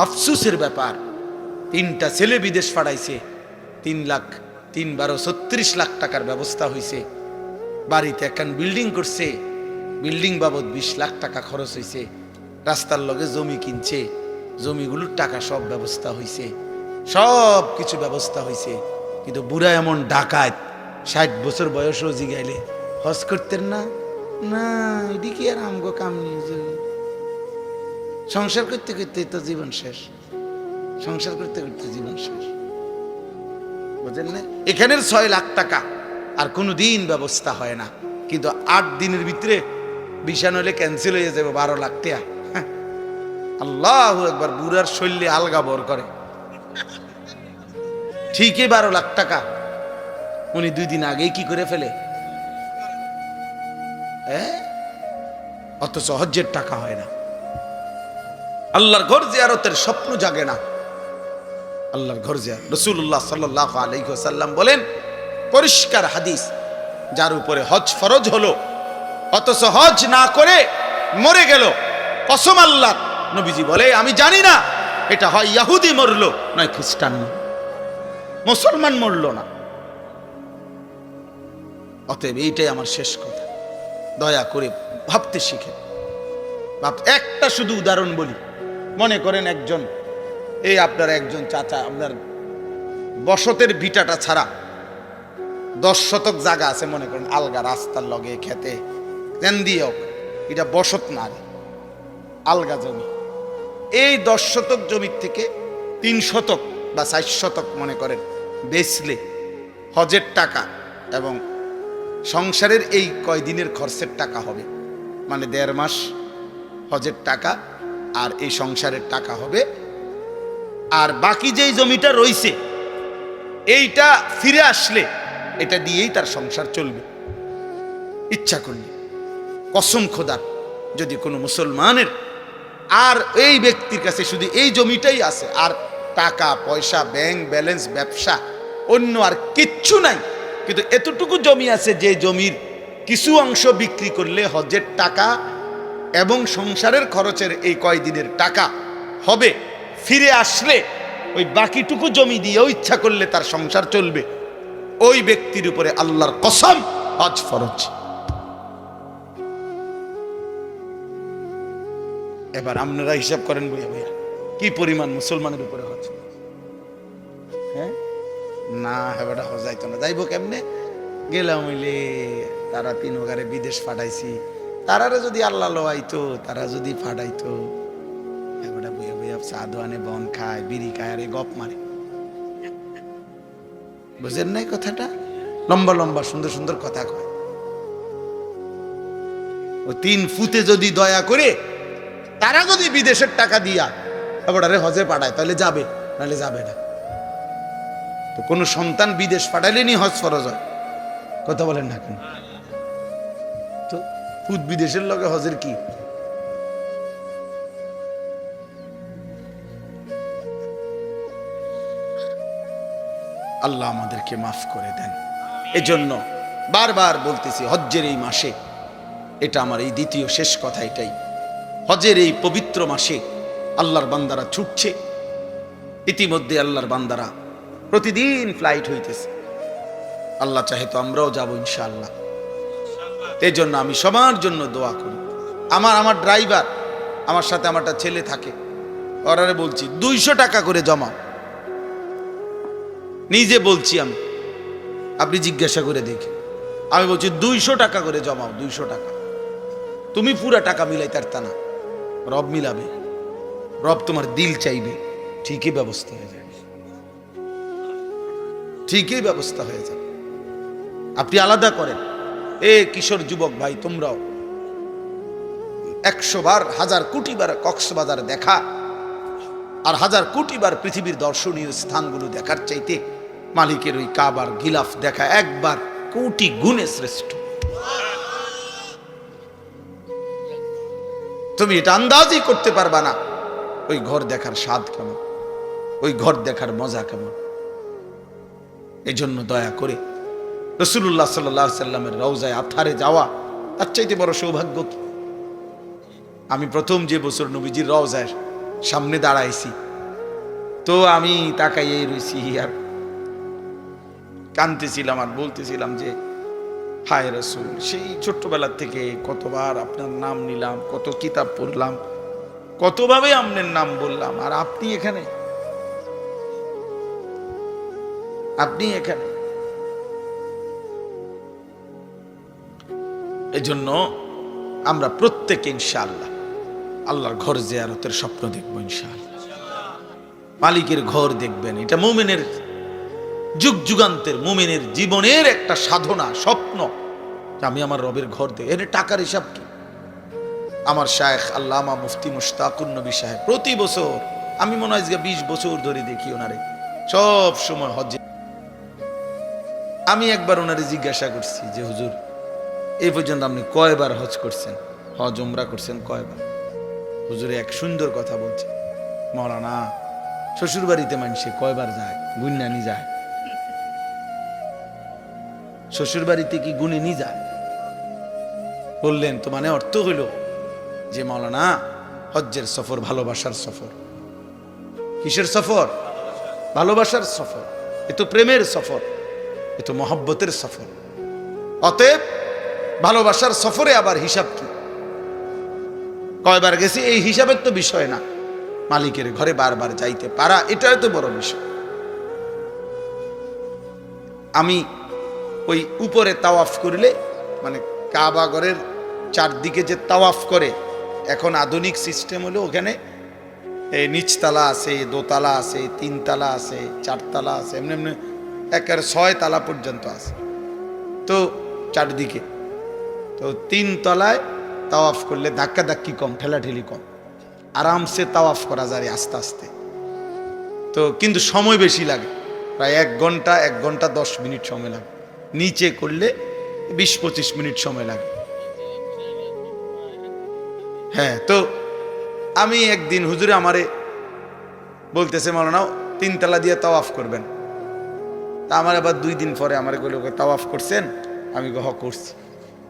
আফসোসের ব্যাপার, 3টা ছেলে বিদেশ পাঠাইছে, 3 লাখ টাকার ব্যবস্থা হয়েছে। বাড়িতে একখান বিল্ডিং করছে, বিল্ডিং বাবদ 20 লাখ টাকা খরচ হয়েছে। রাস্তার লগে জমি কিনছে, জমিগুলোর টাকা সব ব্যবস্থা হয়েছে, সব কিছু ব্যবস্থা হয়েছে। কিন্তু বুড়া এমন ডাকাত, 60 বছর বয়সও জিগাইলে হজ করতেন না। না, এটি কি আর আমগো কাম নিয়ে সংসার করতে করতে তো জীবন শেষ, সংসার করতে করতে জীবন শেষ, বুঝলেন না? এখানের 6 লাখ টাকা আর কোনো দিন ব্যবস্থা হয় না, কিন্তু 8 দিনের ভিতরে ভিসা নইলে ক্যান্সেল হয়ে যাবে 12 লাখ টাকা। আল্লাহু আকবার, বুড়ার শৈলী আলগা বর করে। ঠিকই 12 লাখ টাকা উনি 2 দিন আগেই কি করে ফেলে, অথচ হজ্জের টাকা হয় না। আল্লাহর ঘর জিয়ারতের স্বপ্ন জাগে না। আল্লাহর ঘর জিয়ারত, রাসূলুল্লাহ সাল্লাল্লাহু আলাইহি ওয়াসাল্লাম বলেন, পরিষ্কার হাদিস, যার উপরে হজ ফরজ হলো অথচ হজ না করে মরে গেল, কসম আল্লাহ, নবীজি বলে আমি জানি না এটা হয় ইহুদি মরলো নয় খ্রিস্টান, মুসলমান মরলো না। অতএব এইটাই আমার শেষ কথা, দয়া করে ভাবতে শিখে। একটা শুধু উদাহরণ বলি, মনে করেন একজন, এই আপনার একজন চাচা, আপনার বসতের ভিটাটা ছাড়া 10 শতক জায়গা আছে, মনে করেন আলগা রাস্তার লগে খেতে দেন দিয়ে হোক, এটা বসত না, আলগা জমি। এই 10 শতক জমির থেকে 3 শতক বা 4 শতক মনে করেন বেচলে হজের টাকা এবং সংসারের এই কয়দিনের খরচের টাকা হবে, মানে 1.5 মাস হজের টাকা আর এই সংসারের টাকা হবে। আর বাকি যেই জমিটা রইছে এইটা ফিরে আসলে এটা দিয়েই তার সংসার চলবে ইচ্ছা করলে। কসম খোদার, যদি কোনো মুসলমানের আর এই ব্যক্তির কাছে শুধু এই জমিটাই আছে, আর টাকা পয়সা, ব্যাংক ব্যালেন্স, ব্যবসা, অন্য আর কিচ্ছু নাই, কিন্তু এতটুকু জমি আছে যে জমির কিছু অংশ বিক্রি করলে হজের টাকা এবং সংসারের খরচের এই কয়দিনের টাকা হবে, ফিরে আসলে ওই বাকিটুকু জমি দিয়েও ইচ্ছা করলে তার সংসার চলবে, ওই ব্যক্তির উপরে আল্লাহর কসম হজ ফরজ। এবার আপনারা হিসাব করেন বইয়া বইয়া কি পরিমাণ মুসলমানের উপরে হজ। হ্যাঁ না, হেবাটা হজাইতো না, যাইব কেমনে? গেলাম হইলে তারা 3 ওগারে বিদেশ পাঠাইছি, তারারে যদি আল্লাহ লোয়াইতো, তারা যদি ফাটাইতো, হেবাটা বইয়া বইয়া চা দোয়ানে বন খায়, বিড়ি খায়, আরে গপ মারে। বুঝেন নাই কথাটা? লম্বা লম্বা সুন্দর সুন্দর কথা কয়। ও 3 ফুটে যদি দয়া করে তারা যদি বিদেশের টাকা দিয়া এবারে হজে পাঠায় তাহলে যাবে, নাহলে যাবে না। তো কোন সন্তান বিদেশ পাঠাইলেনি হজ ফরজ হয়? কথা বলেন না কেন? তো ফুট বিদেশের লগে হজের কি? আল্লাহ আমাদেরকে মাফ করে দেন। এজন্য বারবার বলতেছি, হজ্জের এই মাসে, এটা আমার এই দ্বিতীয় শেষ কথা এটাই, হজের এই পবিত্র মাসে আল্লাহর বান্দারা ছুটছে। ইতিমধ্যে আল্লাহর বান্দারা প্রতিদিন ফ্লাইট হইতেছে, আল্লাহ চাহে তো আমরাও যাবো ইনশাআল্লাহ। এই জন্য আমি সবার জন্য দোয়া করি। আমার ড্রাইভার, আমার সাথে আমার একটা ছেলে থাকে, ওরারে বলছি 200 টাকা করে জমাও। নিজে বলছি আমি, আপনি জিজ্ঞাসা করে দেখি, আমি বলছি 200 টাকা করে জমাও, 200 টাকা। তুমি পুরা টাকা মিলাই তার তা না, রব মিলাবে, রব তোমার দিল চাইবে, ঠিকই ব্যবস্থা হয়ে যাবে, ঠিকই ব্যবস্থা হয়ে যাবে। আপনি আলাদা করেন। এ কিশোর যুবক ভাই, তোমরাও 100 বার 1000 কোটি বার কক্সবাজার দেখা আর 1000 কোটি বার পৃথিবীর দর্শনীয় স্থানগুলো দেখার চাইতে মালিকের ওই কাবার গিলাফ দেখা একবার কোটি গুণে শ্রেষ্ঠ। তুমি এটা আন্দাজই করতে পারবা না ওই ঘর দেখার স্বাদ কেমন, ওই ঘর দেখার মজা কেমন। এই জন্য দয়া করে রাসূলুল্লাহ সাল্লাল্লাহু আলাইহি সাল্লামের রওজায়ে আতহারে যাওয়া তার চাইতে বড় সৌভাগ্য কি? আমি প্রথম যে বছর নবীজির রওজার সামনে দাঁড়াইছি, তো আমি তাকাইয়ে রয়েছি আর কাঁদতেছিলাম আর বলতেছিলাম যে হায় রাসূল, সেই ছোট্টবেলা থেকে কতবার আপনার নাম নিলাম, কত কিতাব পড়লাম, কতভাবে আপনার নাম বললাম, আর আপনি এখানে, আপনি এখানে। এজন্য আমরা প্রত্যেকে ইনশাআল্লাহ আল্লাহর ঘর জিয়ারতের স্বপ্ন দেখবো ইনশাআল্লাহ। মালিকের ঘর দেখবেন, এটা মুমিনের যুগ যুগান্তের মুমিনের জীবনের একটা সাধনা, স্বপ্ন, আমি আমার রবের ঘর দেখি। এর টাকার হিসাব কি? আমার শায়েখ আল্লামা মুফতি মুশতাকুর নবী সাহেব প্রতি বছর, আমি মনে হয় 20 বছর ধরে দেখি ওনারে সব সময় হজ্জে। আমি একবার ওনারে জিজ্ঞাসা করছি যে হুজুর, এই পর্যন্ত আপনি কয়বার হজ করছেন, হজ উমরা করছেন কয়বার? হুজুরে এক সুন্দর কথা বলছে, মৌলানা শ্বশুর বাড়িতে মানুষে কয়বার যায় গুণানি যায়, শ্বশুর বাড়িতে কি গুণিনি যায়? বললেন তো মানে অর্থ হইল যে মৌলানা হজ্জের সফর ভালোবাসার সফর। কিসের সফর? ভালোবাসার সফর। এ তো প্রেমের সফর, এ তো মহব্বতের সফর। অতএব ভালোবাসার সফরে আবার হিসাব কি, কয়বার গেছি এই হিসাবের তো বিষয় না, মালিকের ঘরে বারবার যাইতে পারা এটাই তো বড় বিষয়। আমি ওই উপরে তাওয়াফ করলে, মানে কাবা ঘরের চারদিকে যে তাওয়াফ করে, এখন আধুনিক সিস্টেম হলো ওখানে নিচতলা আছে, দোতলা আছে, 3 তালা আছে, 4 তালা আছে, এমনি এমনি একের 6 তালা পর্যন্ত আছে। তো চারদিকে তো 3 তলায় তাওয়াফ করলে ধাক্কা ধাক্কি কম, ঠেলাঠেলি কম, আরামসে তাওয়াফ করা যায় আস্তে আস্তে। তো কিন্তু সময় বেশি লাগে, প্রায় 1 ঘন্টা 1 ঘন্টা 10 মিনিট সময় লাগে। নিচে করলে 20-25 মিনিট সময় লাগে। হ্যাঁ, তো আমি একদিন হুজুরে আমারে বলতেছে মৌলানা 3 তালা দিয়ে তাওয়াফ করবেন। তা আমার আবার 2 দিন পরে আমার গুলো তাওয়াফ করছেন, আমি হ করছি।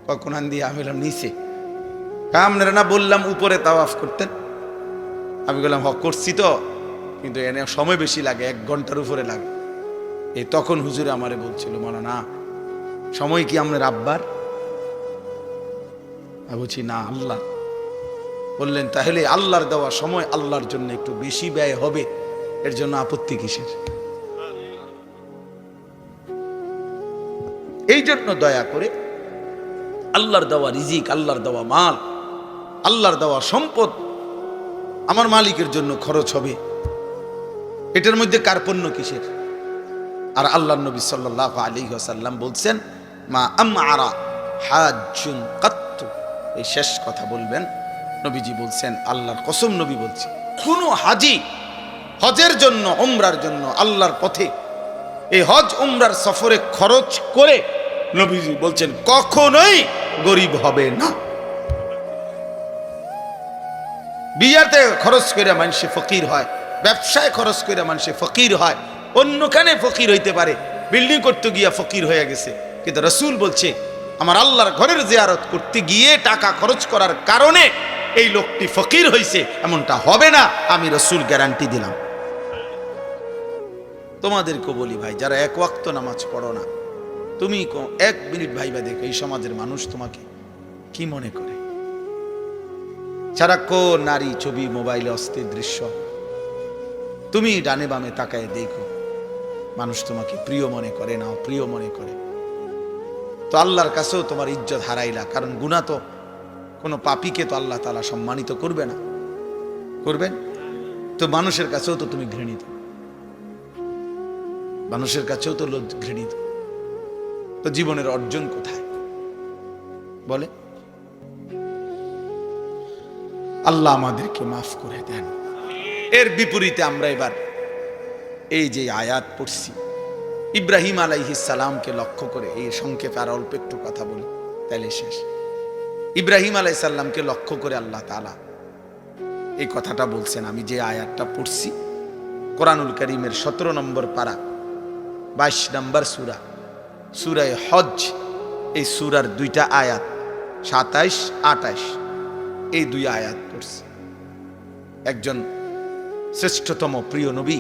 কখন দিয়ে আমি বললাম নিচে, আপনারা না বললাম উপরে তাওয়াফ করতেন? আমি বললাম হ করছি তো, কিন্তু এনে সময় বেশি লাগে, 1 ঘন্টার উপরে লাগে। এই তখন হুজুরে আমারে বলছিল মৌলানা সময় কি আপনার আব্বার? আমি বলছি না, আল্লাহ। বললেন তাহলে আল্লাহর দেওয়া সময় আল্লাহর জন্য একটু বেশি ব্যয় হবে, এর জন্য আপত্তি কিসের? এই জন্য দয়া করে আল্লাহর দেওয়া রিজিক, আল্লাহর দেওয়া মাল, আল্লাহর দেওয়া সম্পদ আমার মালিকের জন্য খরচ হবে, এটার মধ্যে কার্পণ্য কিসের? আর আল্লাহর নবী সাল্লাল্লাহু আলাইহি ওয়াসাল্লাম বলছেন মা আমআরা হাজ্জুন কাত্তু, এই শেষ কথা বলবেন নবীজি বলছেন, আল্লাহর কসম নবী বলছে, কোন হাজি হজের জন্য উমরার জন্য আল্লাহর পথে এই হজ উমরার সফরে খরচ করে নবীজি বলছেন কখনোই গরিব হবে না। বিয়াতে খরচ করে মানুষে ফকির হয়, ব্যবসায় খরচ করে মানুষে ফকির হয়, অন্যখানে ফকির হইতে পারে, বিল্ডিং করতে গিয়া ফকির হয়ে গেছে, কিন্তু রাসূল বলছে আমার আল্লাহর ঘরের জিয়ারত করতে গিয়ে টাকা খরচ করার কারণে এই লোকটি ফকির হইছে, এমনটা হবে না, আমি রাসূল গ্যারান্টি দিলাম। তোমাদেরকে বলি ভাই, যারা 1 ওয়াক্ত নামাজ পড়ো না, তুমি 1 মিনিট ভাইবা দেখো এই সমাজের মানুষ তোমাকে কি মনে করে। সারাক্ষণ নারী ছবি, মোবাইলে অস্থির দৃশ্য, তুমি ডানে বামে তাকায় দেখো, মানুষ তোমাকে প্রিয় মনে করে না অপ্রিয় মনে করে। তো আল্লাহর কাছেও তোমার ইজ্জত হারাইলা, কারণ গুনাহ তো কোনো পাপীকে তো আল্লাহ তাআলা সম্মানিত করবে না, করবেন তো মানুষের কাছেও তো তুমি ঘৃণিত, মানুষের কাছেও তো ঘৃণিত। তো জীবনের অর্জন কোথায় বলে? আল্লাহ আমাদেরকে মাফ করে দেন। এর বিপরীতে আমরা এবার এই যে আয়াত পড়ছি, ইব্রাহিম আলাইহিস সালামকে লক্ষ্য করে, এই সংক্ষেপে আর অল্প একটু কথা বলি তাইলে শেষ। ইব্রাহিম আলাইহিস সালামকে লক্ষ্য করে আল্লাহ তাআলা এই কথাটা বলছেন। আমি যে আয়াতটা পড়ছি কোরআনুল কারীমের 17 নম্বর পারা 22 নম্বর সূরা, সূরা হজ, এই সূরার 2টা আয়াত 27-28, এই 2 আয়াত পড়ছি। একজন শ্রেষ্ঠতম প্রিয় নবী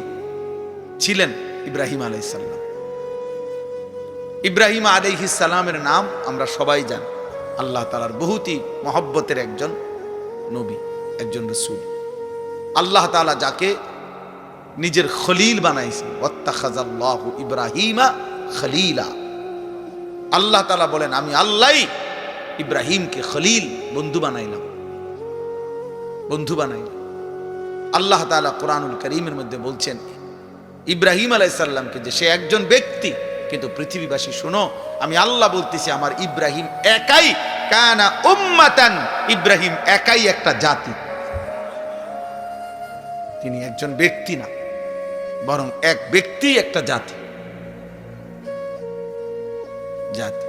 ছিলেন ইব্রাহিম আলাইহিস সালাম। ইব্রাহিম আলাইহিস সালামের নাম আমরা সবাই জানি, আল্লাহ তাআলার বহুতই মহব্বতের একজন নবী, একজন রাসূল। আল্লাহ তাআলা যাকে নিজের খলিল বানাইছেন, ওয়াত্তাখাযাল্লাহু ইব্রাহিমা খলিলা। আল্লাহ তাআলা বলেন আমি আল্লাহই ইব্রাহিমকে খলিল, বন্ধু বানাইলাম, বন্ধু বানাইলাম। আল্লাহ তাআলা কোরআনুল কারীমের মধ্যে বলছেন ইব্রাহিম আলাইহিস সালামকে যে সে একজন ব্যক্তি, কিন্তু পৃথিবীবাসী শোনো, আমি আল্লাহ বলতেছি আমার ইব্রাহিম একাই কানা উম্মাতান, ইব্রাহিম একাই একটা জাতি। তিনি একজন ব্যক্তি না, বরং এক ব্যক্তি একটা জাতি। জাতি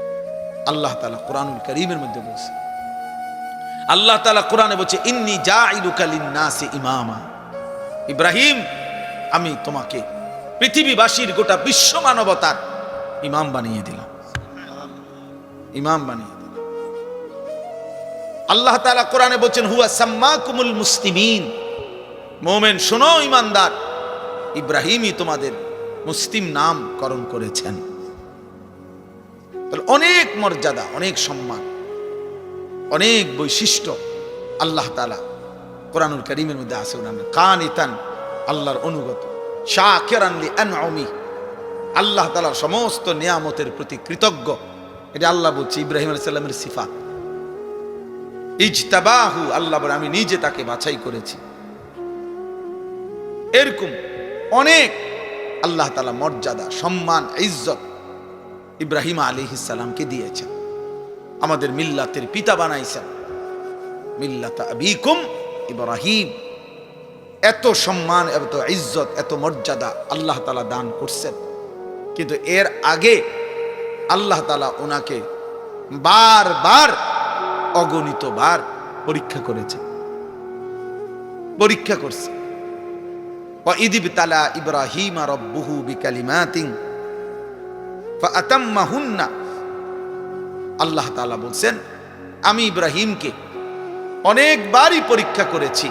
আল্লাহ তাআলা কোরআনুল কারীমের মধ্যে বলছে, আল্লাহ তাআলা কোরআনে বলছে ইন্নী জাইলুকা লিন-নাসি ইমামা। ইব্রাহিম আমি তোমাকে পৃথিবীবাসীর গোটা বিশ্ব মানবতার ইমাম বানিয়ে দিলাম, ইমাম বানিয়ে দিলাম। আল্লাহ তাআলা কোরআনে বলছেন হুয়া সাম্মাকুমুল মুসলিমিন। মুমিন শোনো, ঈমানদার, ইব্রাহিমই তোমাদের মুসলিম নামকরণ করেছেন। অনেক মর্যাদা, অনেক সম্মান, অনেক বৈশিষ্ট্য আল্লাহ তাআলা কোরআনুল কারীমের মধ্যে আছে। কানিতান, আল্লাহর অনুগত, শাকিরান লিআনউমি, আল্লাহ তাআলার সমস্ত নিয়ামতের প্রতি কৃতজ্ঞ। এটা আল্লাহ বলছে ইব্রাহিম আলাইহিস সালামের সিফাত। ইজতাবাহু, আল্লাহ বলে আমি নিজে তাকে বাছাই করেছি। এরকম অনেক আল্লাহ তাআলা মর্যাদা, সম্মান, ইজ্জত ইব্রাহিম আলাইহিস সালামকে দিয়েছেন। আমাদের মিল্লাতের পিতা বানাইছেন, মিল্লাতা আবিকুম ইব্রাহিম। এত সম্মান, এত ইজ্জত, এত মর্যাদা আল্লাহ তাআলা দান করছেন। কিন্তু এর আগে আল্লাহ তাআলা ওনাকে বারবার, অগণিত বার পরীক্ষা করেছে, পরীক্ষা করছে। ওয়া ইযিবতালা ইব্রাহিমা রাব্বুহু বিকালিমাতিন ফাআতাম্মাহুন্না। আল্লাহ তাআলা বলছেন আমি ইব্রাহিমকে অনেকবারই পরীক্ষা করেছি,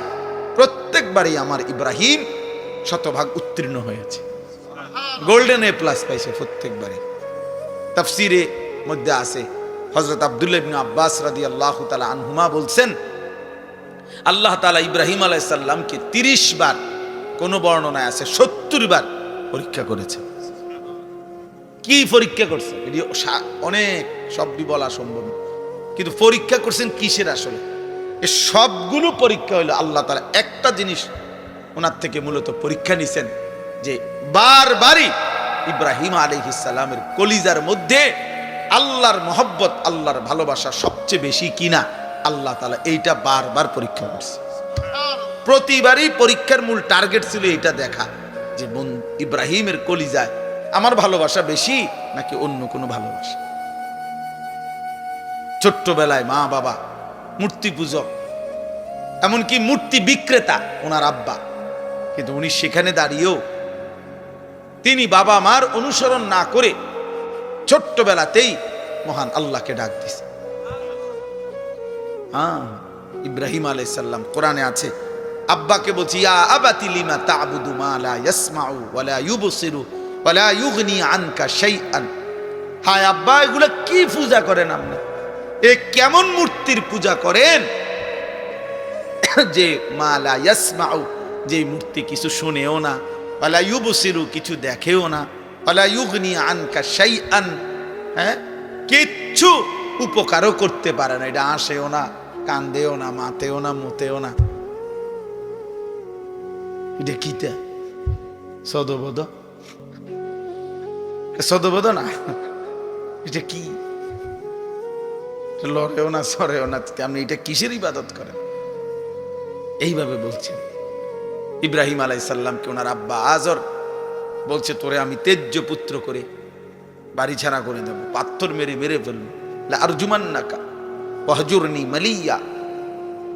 প্রত্যেকবারই আমার ইব্রাহিম শতভাগ উত্তীর্ণ হয়েছে, গোল্ডেন এ প্লাস পাইছে প্রত্যেকবারে। তাফসিরে মধ্যে আছে হযরত আব্দুল্লাহ ইবনে আব্বাস রাদিয়াল্লাহু তাআলা আনহুমা বলছেন আল্লাহ তাআলা ইব্রাহিম আলাইহিস সালামকে 30 বার, কোন বর্ণনায় আছে 70 বার পরীক্ষা করেছেন। কি পরীক্ষা করছে এটি অনেক শব্দই বলা সম্ভব না, কিন্তু পরীক্ষা করছেন কিসের? আসলে এই সবগুলো পরীক্ষা হলো আল্লাহ তাআলা একটা জিনিস ওনার থেকে মূলত পরীক্ষা নিছেন, যে বারবারই ইব্রাহিম আলাইহিস সালামের কলিজার মধ্যে আল্লাহর মহব্বত, আল্লাহর ভালোবাসা সবচেয়ে বেশি কিনা আল্লাহ তাআলা এইটা বারবার পরীক্ষা করছে। প্রতিবারই পরীক্ষার মূল টার্গেট ছিল এটা দেখা, যে ইব্রাহিমের কলিজায় আমার ভালোবাসা বেশি নাকি অন্য কোনো ভালোবাসা। ছোট্টবেলায় মা বাবা মূর্তি পূজক, এমনকি মূর্তি বিক্রেতা ওনার আব্বা, কিন্তু উনি সেখানে দাঁড়িয়েও তিনি বাবা মার অনুসরণ না করে ছোট্টবেলাতেই মহান আল্লাহকে ডাক দিয়েছে। ইব্রাহিম আলাইহিস সালাম, কোরআনে আছে আব্বাকে বলছি ইয়া আবাতি লিমা তা'বুদু মা লা ইয়াসমাউ ওয়া লা ইউবসিরু ওয়া লা ইউগনি আনকা শাইআন। হায় আব্বা, এগুলা কি পূজা করেন আপনি? এ কেমন মূর্তির পূজা করেন যে মা লা ইয়াসমাউ, যে মূর্তি কিছু শুনেও না, ওয়া লা ইউবসিরু, কিছু দেখেও না, ওয়া লা ইউগনি আনকা শাইআন, হ্যাঁ, কিচ্ছু উপকারও করতে পারে না। এটা আসেও না, কান্দেও না, মাতেও না, মুতেও না। এটা কিটা? সদবোধ? সদবোধ না, এটা কি? লড়েও না, সরেও না, আপনি এটা কিসের ইবাদত করেন? এইভাবে বলছেন ইব্রাহিম আলাইহিস সালামকে ওনার আব্বা আজর বলছে তোরে আমি তেজ্য পুত্র করে বাড়ি ছাড়া করে দেব, পাথর মেরে মেরে ফেলবো, লা আরজুমান্নাকা ওয়াহজুরনি মালিয়া।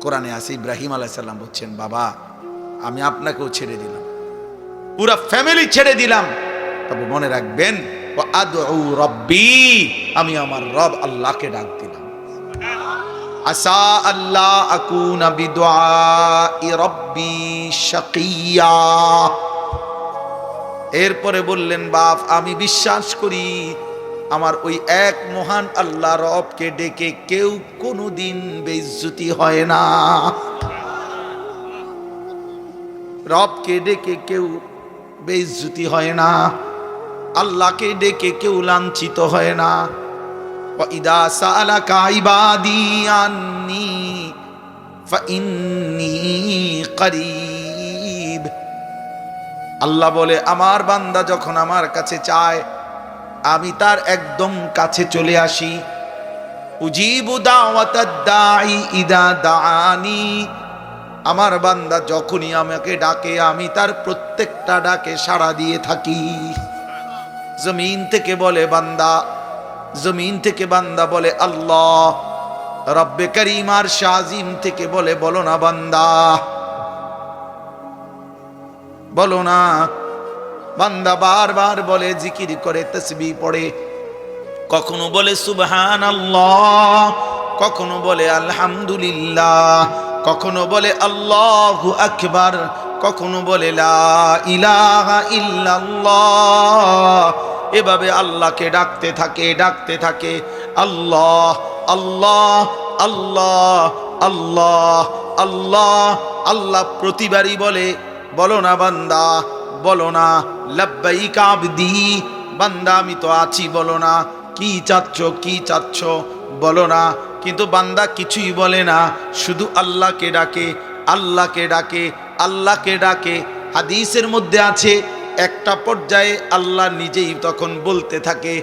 কোরআনে আছে ইব্রাহিম আলাইহিস সালাম বলছেন বাবা আমি আপনাকেও ছেড়ে দিলাম, পুরা ফ্যামিলি ছেড়ে দিলাম, তবে মনে রাখবেন ওয়া আদউ রাব্বি, আমি আমার রব আল্লাহকে ডাক দিলাম। আসা আল্লাহ আকুনা বিদুআই রাব্বি শাকিয়া। এরপরে বললেন, বাপ আমি বিশ্বাস করি আমার ওই এক মহান আল্লাহ রবকে ডেকে কেউ কোনোদিন বেইজ্জতি হয় না। রবকে ডেকে কেউ বেইজ্জতি হয় না, আল্লাহকে ডেকে কেউ লাঞ্ছিত হয় না। ওয়াইদা সালাকা ইবাদি আন্নী ফাইন্নী করিব। আল্লাহ বলে, আমার বান্দা যখন আমার কাছে চায় আমি তার একদম কাছে চলে আসি। উজিবু দাওয়াতাদ দাঈ ইদা দাআনি। আমার বান্দা যখনই আমাকে ডাকে আমি তার প্রত্যেকটা ডাকে সাড়া দিয়ে থাকি। জমিন থেকে বলে বান্দা, জমিন থেকে বান্দা বলে আল্লাহ। রব্বে করিম আর শাজিম থেকে বলে বলো না বান্দা, বলো না। বান্দা বারবার বলে, জিকির করে, তাসবিহ পড়ে, কখনো বলে সুবহানাল্লাহ, কখনো বলে আলহামদুলিল্লাহ, কখনো বলে আল্লাহু আকবার, কখনো বলে লা ইলাহা ইল্লাল্লাহ। এভাবে আল্লাহকে ডাকতে থাকে, ডাকতে থাকে। আল্লাহ আল্লাহ আল্লাহ আল্লাহ আল্লাহ আল্লাহ। প্রতিবারই বলে বলো না বান্দা, বলো না লাব্বাইক আবদি, বান্দা আমি তো আছি, বলো না কি চাচ্ছ, কি চাচ্ছ বলো না। কিন্তু বান্দা কিছুই বলে না, শুধু আল্লাহকে ডাকে, আল্লাহকে ডাকে, আল্লাহকে ডাকে। হাদিসের মধ্যে আছে একটা পর্যায়ে আল্লাহ নিজেই তখন বলতে থাকে,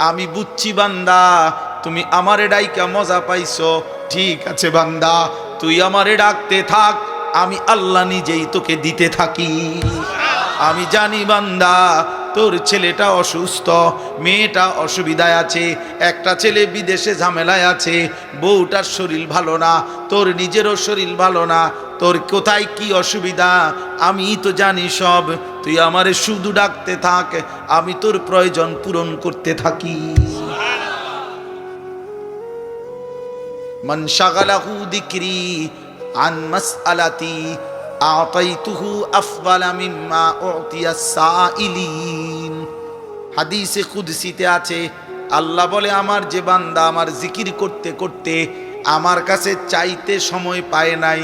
আমি বুঝছি বান্দা তুমি আমারে ডাইকা মজা পাইছো, ঠিক আছে বান্দা তুই আমারে ডাকতে থাক, আমি আল্লাহ নিজেই তোকে দিতে থাকি। আমি জানি বান্দা তোর ছেলেটা অসুস্থ, মেয়েটা অসুবিধায় আছে, একটা ছেলে বিদেশে ঝামেলায় আছে, বউটার শরীর ভালো না, তোর নিজেরও শরীর ভালো না, তোর কোথায় কি অসুবিধা আমি তো জানি সব। তুই আমারে শুধু ডাকতে থাক, আমি তোর প্রয়োজন পূরণ করতে থাকি। মান শাগালাহু যিকরি আন মাসআলাতি আতাইতুহু আফদালা মিম্মা উতিয়াস সাইলিন। হাদিসে কুদসিতে আছে, আল্লাহ বলে আমার যে বান্দা আমার জিকির করতে করতে আমার কাছে চাইতে সময় পায় নাই,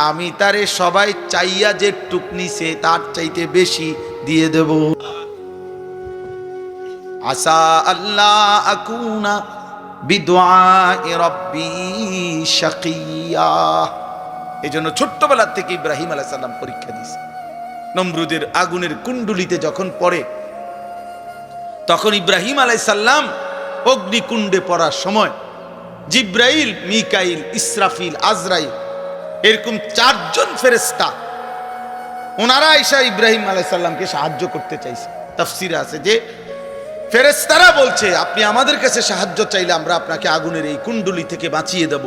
আমি তারে সবাই চাইয়া যে টুক নিছে তার চাইতে বেশি দিয়ে দেব। আসা আল্লাহ আকুনা বিদুআই রাব্বি শাকিয়া। এই জন্য ছোট্টবেলার থেকে ইব্রাহিম আলাইহিস সালাম পরীক্ষা দিয়েছে। নমরুদের আগুনের কুণ্ডুলিতে যখন পড়ে, তখন ইব্রাহিম আলাইহিস সালাম অগ্নিকুণ্ডে পড়ার সময় জিব্রাইল, মিকাইল, ইসরাফিল, আজরাইল এরকম চারজন ফেরেশতা ওনারা আয়েশা ইব্রাহিম আলাইহিস সালামকে সাহায্য করতে চাইছে। তাফসিরে আছে যে ফেরেশতারা বলছে আপনি আমাদের কাছে সাহায্য চাইলে আমরা আপনাকে আগুনের এই কুণ্ডুলি থেকে বাঁচিয়ে দেব।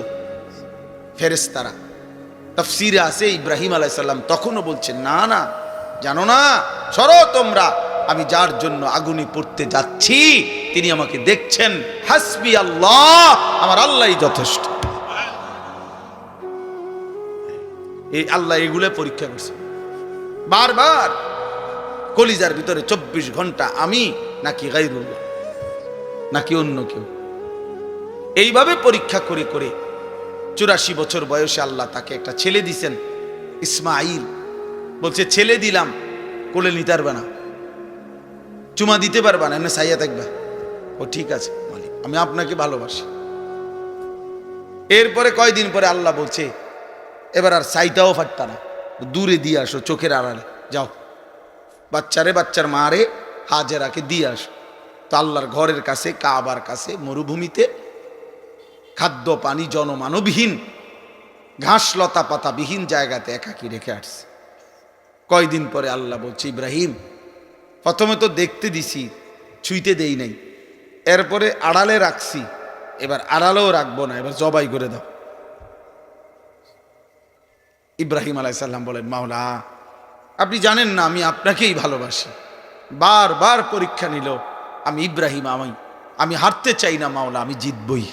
ফেরেশতারা তাফসিরে আছে ইব্রাহিম আলাইহিস সালাম তখনও বলছেন না না, জানো না, সরো তোমরা, আমি যার জন্য আগুনে পড়তে যাচ্ছি তিনি আমাকে দেখছেন, হাসবি আল্লাহ, আমার আল্লাহই যথেষ্ট। এই আল্লাহ এগুলো পরীক্ষা করছে বারবার, কলিজার ভিতরে 24 ঘন্টা আমি নাকি গায়রুল্লাহ নাকি অন্য কেউ, এইভাবে পরীক্ষা করে করে 84 বছর বয়সে আল্লাহ তাকে একটা ছেলে দিছেন, ইসমাইল। বলছে ছেলে দিলাম, কোলে নিতে পারবে না, চুমা দিতে পারবা না, এমনি সাইয়া থাকবা। ও ঠিক আছে মালিক, আমি আপনাকে ভালোবাসি। এরপরে কয়দিন পরে আল্লাহ বলছে এবার আর সাইটাও ফাটতা না, দূরে দিয়ে আসো, চোখের আড়ালে যাও, বাচ্চারে, বাচ্চার মারে হাজেরাকে দিয়ে আসো। তো আল্লাহর ঘরের কাছে, কাবার কাছে, মরুভূমিতে, খাদ্য পানি জনমানবহীন, ঘাস লতা পাতা বিহীন জায়গাতে একাকি রেখে আসছে। কয়দিন পরে আল্লাহ বলছে ইব্রাহিম, প্রথমে তো দেখতে দিছি, ছুঁইতে দেই নাই, এরপরে আড়ালে রাখছি, এবার আড়ালেও রাখবো না, এবার জবাই করে দাও। ইব্রাহিম আলাইহিস সালাম বলেন, মাওলা আপনি জানেন না আমি আপনাকেই ভালোবাসি। বারবার পরীক্ষা নিল, আমি ইব্রাহিম, আমি হারতে চাই না মাওলা, আমি জিতবই,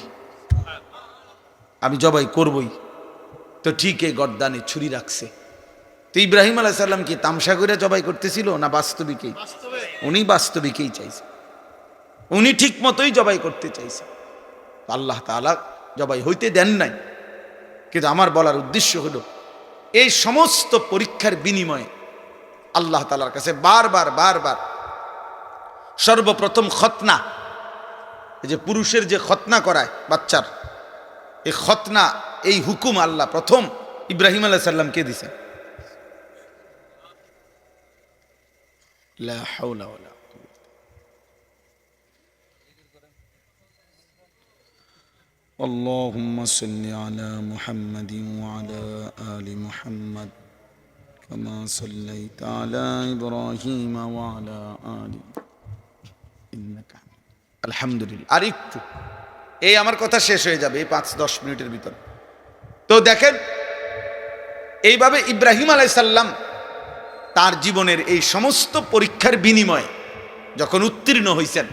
আমি জবাই করবই। তো ঠিক এই গর্দানে ছুরি রাখছে, তো ইব্রাহিম আলাইহিস সালাম কি তামসা করে জবাই করতেছিল না বাস্তবিকই? উনি বাস্তবিকই চাইছে, উনি ঠিক মতোই জবাই করতে চাইছে। আল্লাহ তাআলা জবাই হইতে দেন নাই। কিন্তু আমার বলার উদ্দেশ্য হলো, এই সমস্ত পরীক্ষার বিনিময়ে আল্লাহ তাআলার কাছে বারবার বারবার সর্বপ্রথম খতনা, এই যে পুরুষের যে খতনা করায় বাচ্চার, এই খতনা, এই হুকুম আল্লাহ প্রথম ইব্রাহিম আলাইহিস সালামকে দিয়েছেন। লা হাওলা ওয়ালা কুওয়াতা। আল্লাহুম্মা সাল্লি আলা মুহাম্মাদিন ওয়া আলা আলি মুহাম্মাদ কামা সাল্লাইতা আলা ইব্রাহিম ওয়া আলা আলি ইন্নাকা হামিদ। আলহামদুলিল্লাহ। আর একটু, এই আমার কথা শেষ হয়ে যাবে এই 5-10 মিনিটের ভিতর। তো দেখেন, এইভাবে ইব্রাহিম আলাইহিস সালাম তার জীবনের এই সমস্ত পরীক্ষার বিনিময়ে যখন উত্তীর্ণ হয়েছেন,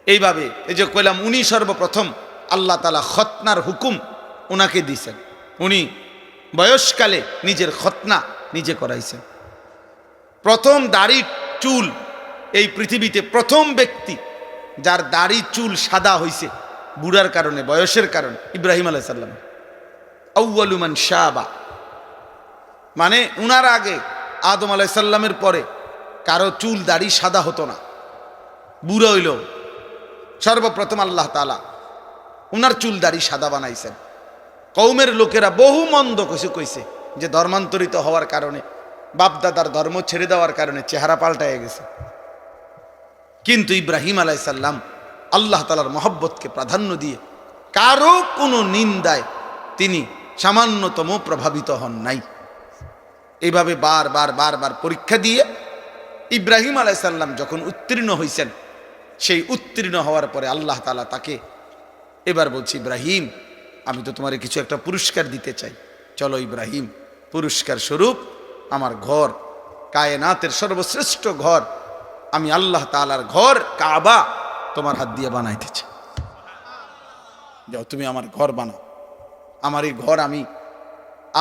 এইভাবে এই যে কইলাম, উনি সর্বপ্রথম আল্লাহ তাআলা খতনার হুকুম ওনাকে দিয়েছেন। উনি বয়সকালে নিজের খতনা নিজে করাইছেন। প্রথম দাড়ি চুল, এই পৃথিবীতে প্রথম ব্যক্তি যার দাড়ি চুল সাদা হয়েছে বুড়ার কারণে, বয়সের কারণে, ইব্রাহিম আলাইহিস সালাম। আউয়ালু মান শাবা, মানে উনার আগে আদম আলাইহিস সালামের পরে কারো চুল দাড়ি সাদা হতো না, বুড়া হইল। সর্বপ্রথম আল্লাহ তাআলা উনার চুল দাড়ি সাদা বানাইছেন। কওমের লোকেরা বহু মন্দ কিছু কইছে যে ধর্মান্তরিত হওয়ার কারণে, বাপদাদার ধর্ম ছেড়ে দেওয়ার কারণে চেহারা পাল্টায় গেছে। কিন্তু ইব্রাহিম আলাইহিস সালাম আল্লাহ তাআলার মহব্বতকে প্রাধান্য দিয়ে কারো কোনো নিন্দায় তিনি সামান্যতম প্রভাবিত হন নাই। এইভাবে বারবার বারবার পরীক্ষা দিয়ে ইব্রাহিম আলাইহিস সালাম যখন উত্তীর্ণ হয়েছেন, সেই উত্তীর্ণ হওয়ার পরে আল্লাহ তাআলা তাকে এবার বলছি, ইব্রাহিম, আমি তো তোমার কিছু একটা পুরস্কার দিতে চাই। চলো ইব্রাহিম, পুরস্কার স্বরূপ আমার ঘর, কায়নাতের সর্বশ্রেষ্ঠ ঘর, আমি আল্লাহ তাআলার ঘর কাবা তোমার হাত দিয়ে বানাইতে চাই। যাও তুমি আমার ঘর বানাও। আমার এই ঘর আমি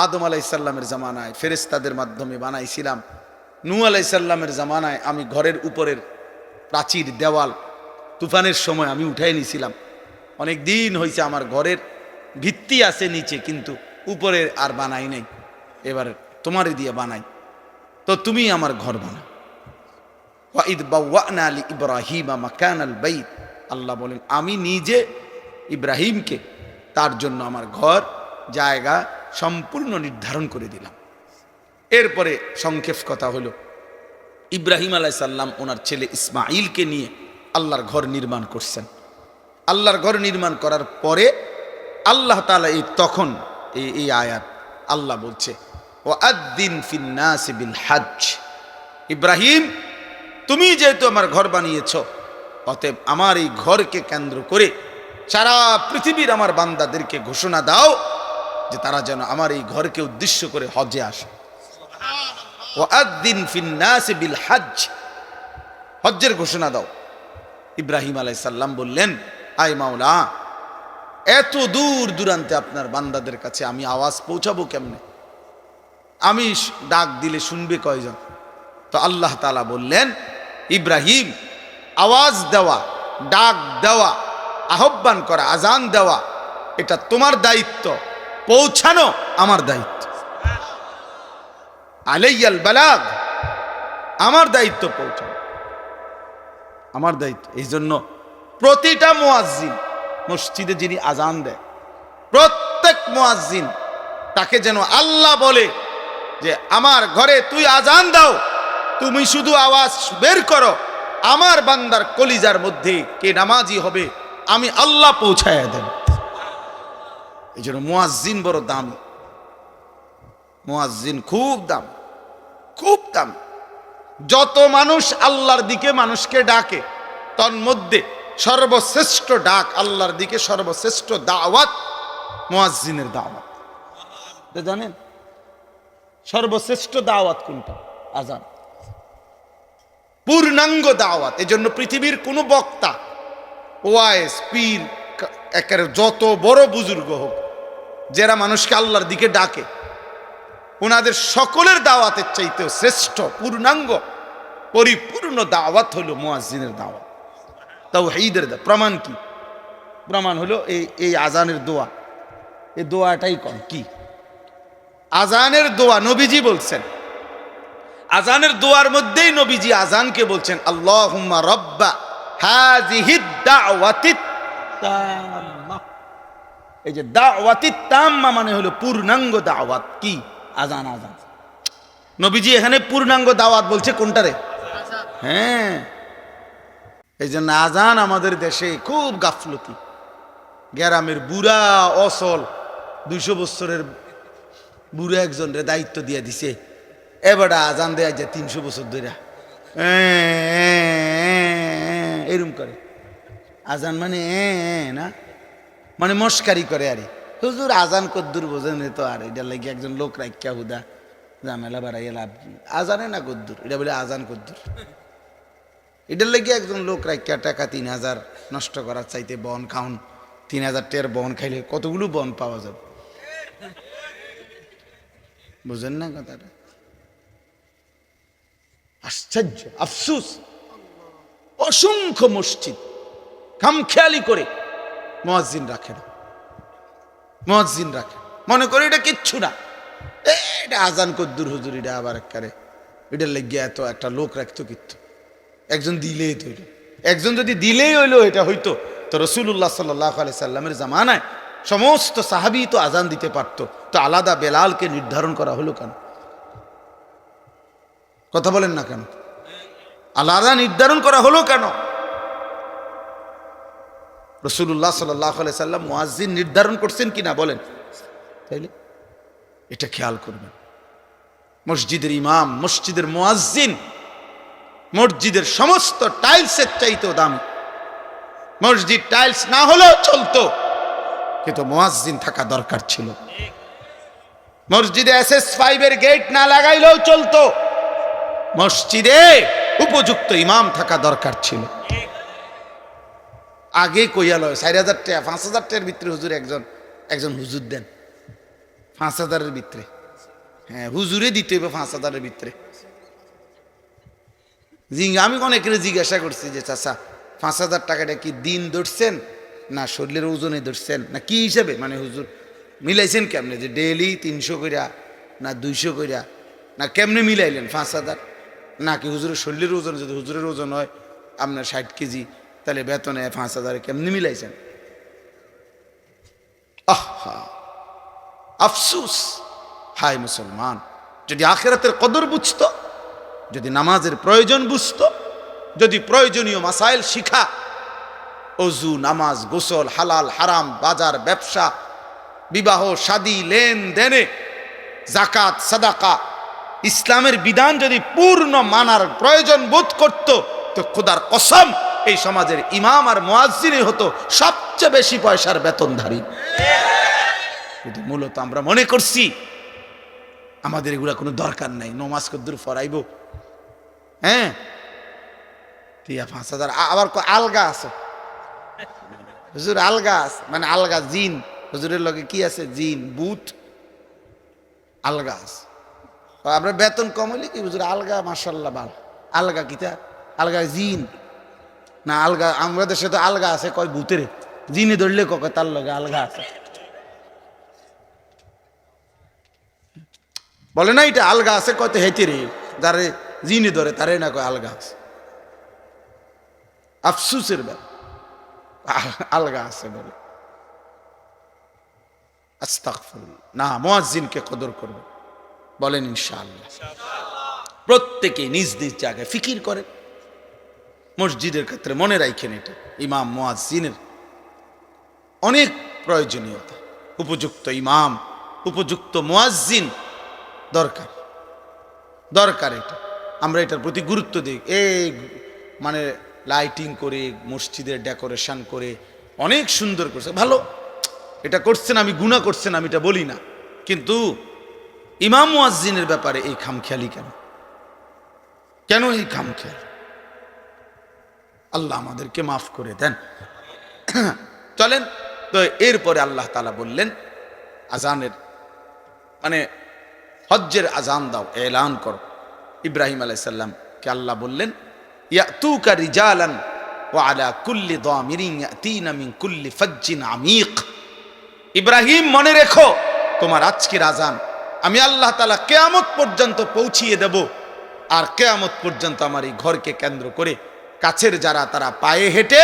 আদম আলাইহিস সালামের জামানায় ফেরেশতাদের মাধ্যমে বানাইছিলাম। নূহ আলাইহিস সালামের জামানায় আমি ঘরের উপরের প্রাচীর, দেওয়াল তুফানের সময় আমি উঠাই নিয়েছিলাম। অনেক দিন হয়েছে আমার ঘরের ভিত্তি আছে নিচে, কিন্তু উপরে আর বানাই নাই। এবার তোমারই দিয়ে বানাই, তো তুমি আমার ঘর বানাও। ওয়াইদ বাওয়ানা লি ইব্রাহিমা মাকানাল বাইত, আল্লাহ বলেন আমি নিজে ইব্রাহিমকে তার জন্য আমার ঘর, জায়গা সম্পূর্ণ নির্ধারণ করে দিলাম। এরপরে সংক্ষেপ কথা হলো, ইব্রাহিম আলাইহিস সালাম ওনার ছেলে ইসমাঈলকে নিয়ে আল্লাহর ঘর নির্মাণ করছেন। আল্লাহর ঘর নির্মাণ করার পরে আল্লাহ তাআলা তখন এই আয়াত আল্লাহ বলছে, ওয়াআদ্দিন ফিন নাস বিল হজ, ইব্রাহিম তুমি যেহেতু আমার ঘর বানিয়েছ, অতএব আমার এই ঘরকে কেন্দ্র করে সারা পৃথিবীর আমার বান্দাদেরকে ঘোষণা দাও যে তারা যেন আমার এই ঘরকে উদ্দেশ্য করে হজে আসে। ওয়াআদ্দিন ফিন নাস বিল হজ, হজ্জের ঘোষণা দাও। ইব্রাহিম আলাইহিস সালাম বললেন, আয় মাওলা, এত দূর দূরান্তে আপনার বান্দাদের কাছে আমি আওয়াজ পৌঁছাবো কেমনে? আমি ডাক দিলে শুনবে কয়জন? তো আল্লাহ তাআলা বললেন, ইব্রাহিম, আওয়াজ দেওয়া, ডাক দেওয়া, আহ্বান করা, আজান দেওয়া এটা তোমার দায়িত্ব, পৌঁছানো আমার দায়িত্ব। আলাইয়াল বালাগ, আমার দায়িত্ব পৌঁছানো, আমার দায়িত্ব। এই জন্য প্রতিটা মুয়াজ্জিন, মসজিদে যিনি আজান দেয়, প্রত্যেক মুয়াজ্জিন তাকে যেন আল্লাহ বলে যে আমার ঘরে তুই আজান দাও, তুমি শুধু আওয়াজ বের করো, আমার বান্দার কলিজার মধ্যে কে নামাজি হবে আমি আল্লাহ পৌঁছায়া দেব। এই জন্য মুয়াজ্জিন বড় দাম, মুয়াজ্জিন খুব দাম, খুব দাম। যত মানুষ আল্লাহর দিকে মানুষকে ডাকে, তন্মধ্যে সর্বশ্রেষ্ঠ ডাক আল্লাহর দিকে, সর্বশ্রেষ্ঠ দাওয়াত মুয়াজ্জিনের দাওয়াত। জানেন সর্বশ্রেষ্ঠ দাওয়াত কোনটা? আজান, পূর্ণাঙ্গ দাওয়াত। এজন্য পৃথিবীর কোন বক্তা, ওয়াইজ, পীর, একেবারে যত বড় বুজুর্গ হোক, যারা মানুষকে আল্লাহর দিকে ডাকে, ওনাদের সকলের দাওয়াতের চাইতেও শ্রেষ্ঠ পূর্ণাঙ্গ পরিপূর্ণ দাওয়াত হলো মুয়াজ্জিনের দাওয়াত, তাওহীদের দাওয়াত। প্রমাণ কি? প্রমাণ হলো এই আজানের দোয়া। এই দোয়াটাই কম কি আজানের দোয়া নবীজি বলছেন। আজানের দোয়ার মধ্যেই নবীজি আজানকে বলছেন আল্লাহুম্মা রাব্বা হাযিহিদ দাওয়াতিত তাম্মা। এই যে দাওয়াতিত তাম্মা মানে হলো পূর্ণাঙ্গ দাওয়াত। কি? আজান। আজান নবীজি এখানে পূর্ণাঙ্গ দাওয়াত বলছে কোনটারে? হ্যাঁ, এই জন্য আজান আমাদের দেশে খুব গাফলতি। গ্রামের বুড়া অসল 200 বছরের বুড়া একজনের দায়িত্ব দিয়ে দিছে, এবারে আজান দেয়া যায় 300 বছর ধরে এরম করে। আজান মানে না, মানে মস্কারি করে। আরে হুজুর আজান কদ্দুর বোঝেন তো, আর এটা লাগে একজন লোক রাখিয়া হুদা ঝামেলা বাড়াইয়া লাভ কি? আজানে না কদ্দুর, এটা বলে আজান কদ্দুর। এটার লাগে একজন লোক রাখিয়া টাকা 3000 নষ্ট করার চাইতে বন খাউন। 3000 টাকার বন খাইলে কতগুলো বন পাওয়া যাবে, বুঝেন না কথাটা? আশ্চর্য, আফসুস, অসংখ্য মসজিদ খামখেয়ালি করে মুয়াজ্জিন রাখে না। মুয়াজ্জিন রাখে, মনে করে এটা কিচ্ছু না, এটা আজান কদ্দুর হুজুর, এটা আবার একবারে এটার লেগে এত একটা লোক রাখতো কিন্তু একজন দিলেই তো হইল। একজন যদি দিলেই হইলো এটা হইতো, তো রাসূলুল্লাহ সাল্লাল্লাহু আলাইহি সাল্লামের জামানায় সমস্ত সাহাবী তো আজান দিতে পারতো, তো আলাদা বেলালকে নির্ধারণ করা হলো কেন? কথা বলেন না কেন? আলাদা নির্ধারণ করা হলো কেন? রাসূলুল্লাহ সাল্লাল্লাহু আলাইহি সাল্লাম মুয়াজ্জিন নির্ধারণ করছেন কিনা বলেন? তাইলে এটা খেয়াল করবেন। মসজিদের ইমাম, মসজিদের মুয়াজ্জিন মসজিদের সমস্ত টাইলসের চাইতেও দামি। মসজিদ টাইলস না হলেও চলতো, কিন্তু মুয়াজ্জিন থাকা দরকার ছিল। মসজিদে SS5 এর গেট না লাগাইলেও চলতো, মসজিদে উপযুক্ত ইমাম থাকা দরকার ছিল। আগে কইয়াল 4000 টাকা 5000 টাকার ভিতরে হুজুর একজন হুজুর দেন, 5000-এর ভিতরে। হ্যাঁ, হুজুরে দিতে হবে 5000-এর ভিতরে। আমি অনেকের জিজ্ঞাসা করছি যে চাচা 5000 টাকাটা কি দিন ধরছেন না শরীরের ওজনে ধরছেন না কি হিসাবে, মানে হুজুর মিলাইছেন কেমনে, যে ডেইলি 300 কইরা না 200 কইরা না কেমনে মিলাইলেন 5000? নাকি হুজুরের শরীরের ওজন, যদি হুজুরের ওজন হয় আপনার 60 কেজি, তাহলে বেতনে 5000 কেমনে মিলাইছেন? আহা, আফসুস। হায় মুসলমান, যদি আখিরাতের কদর বুঝতো, যদি নামাজের প্রয়োজন বুঝতো, যদি প্রয়োজনীয় মাসাইল শিখা, অজু, নামাজ, গোসল, হালাল হারাম, বাজার, ব্যবসা, বিবাহ শাদী, লেনদেনে, জাকাত, সাদাকা, ইসলামের বিধান যদি পূর্ণ মানার প্রয়োজন বোধ করত, তো খোদার কসম এই সমাজের ইমাম আর মুয়াজ্জিনই হতো সবচেয়ে বেশি পয়সার বেতনধারী। কিন্তু মূলত আমরা মনে করছি আমাদের এগুলা কোনো দরকার নাই, নমাজ কদ্দুর ফরাইব। হ্যাঁ, 5000 আবার আলগা আছে হুজুর, আলগা আছে মানে আলগা জিন, হুজুরের লগে কি আছে? জিন, ভূত, আলগা আছে। আমরা বেতন কম হইলে কি হুজুর আলগা, মাশাআল্লাহ ভালো। আলগা কিতা? আলগা জিন না আলগা? আমরা দেশে তো আলগা আছে কয় ভূতেরে, জিনে ধরলে কয় তার লগে আলগা আছে, বলে না এটা আলগা আছে কয় তো হেঁটে রে, যারে জিনে ধরে তারে না কয় আলগা আছে। আফসুসের ব্যাপার, আলগা আছে বলে। আস্তাগফিরুল্লাহ। না, মুয়াজ্জিনকে কদর করবে, বলেন ইনশাআল্লাহ। প্রত্যেকে নিজ নিজ জায়গায় ফিকির করে। মসজিদের ক্ষেত্রে মনে রাখেন, এটা ইমাম মুয়াজ্জিনের অনেক প্রয়োজনীয়তা। উপযুক্ত ইমাম, উপযুক্ত মুয়াজ্জিন দরকার, দরকার। এটা আমরা এটার প্রতি গুরুত্ব দিই। এই মানে লাইটিং করে, মসজিদের ডেকোরেশন করে অনেক সুন্দর করছে, ভালো, এটা করছেন, আমি গুনাহ করছেন আমি এটা বলি না, কিন্তু ইমাম মুয়াজ্জিনের ব্যাপারে এই খামখেয়ালি কেন? কেন এই খামখেয়ালি? আল্লাহ আমাদেরকে মাফ করে দেন। চলেন তো, এরপরে আল্লাহ তাআলা বললেন আজানের মানে হজ্জের আজান দাও, এলান করো। ইব্রাহিম আলাইহিস সালামকে আল্লাহ বললেন, ইয়াতুকা রিজালান ওয়া আলা কুল্লি দামিরিন ইয়াতিনা মিন কুল্লি ফাজ্জিন আমিক। ইব্রাহিম, মনে রেখো, তোমার আজকের আজান আমি আল্লাহ তাআলা কিয়ামত পর্যন্ত পৌঁছিয়ে দেব। আর কিয়ামত পর্যন্ত আমার এই ঘরকে কেন্দ্র করে কাছের যারা, তারা পায়ে হেঁটে,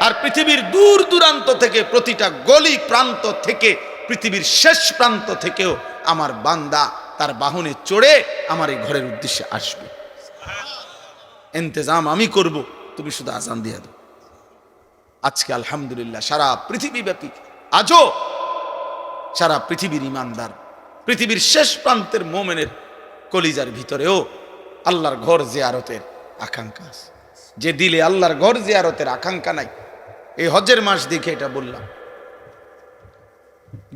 আর পৃথিবীর দূর দূরান্ত থেকে, প্রতিটা গলি প্রান্ত থেকে, পৃথিবীর শেষ প্রান্ত থেকেও আমার বান্দা তার বাহনে চড়ে আমার এই ঘরের উদ্দেশ্যে আসবে। ইন্তজাম আমি করব, তুমি শুধু আজান দিয়ে দাও। আজকে আলহামদুলিল্লাহ সারা পৃথিবীব্যাপী, আজও সারা পৃথিবীর ইমানদার, পৃথিবীর শেষ প্রান্তের মোমেনের কলিজার ভিতরেও আল্লাহর ঘর জিয়ারতের আকাঙ্ক্ষা আছে। যে দিলে আল্লাহর ঘর জিয়ারতের আকাঙ্ক্ষা নাই, এই হজ্জের মাস দেখে এটা বললাম,